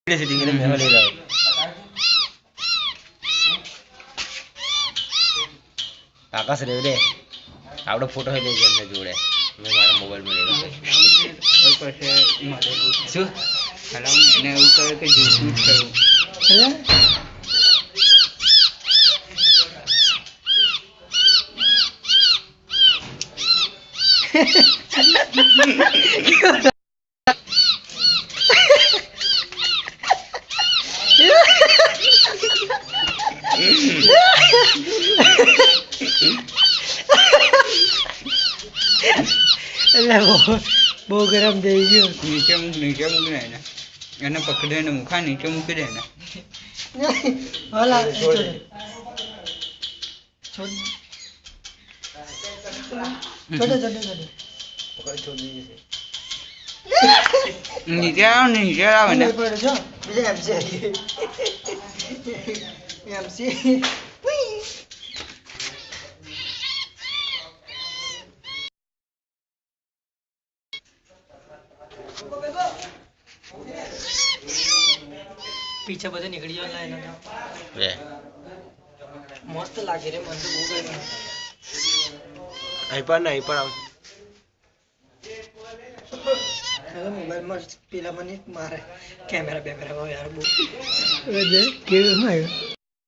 setting એટલે મેં લઈ લાવ આકાશ રે રે આવડો ફોટો હે લઈ ગયા જોડે મેં મારા મોબાઈલ માં લઈ લાવ શું હલાવ ને એને એવું કરે કે જૂઠું થયું બહુ ગરમ થઈ ગયો નીચે મૂક ને એને પકડે ને મુખા નીચે મૂકી દે ને નીચે આવે ને पीछे बजे निकल जाओ लाइन रे मस्त लागे रे मन तो भूख लगी आई पर हेलो मोबाइल में पीला मनी मारे कैमरा यार वो दे के मार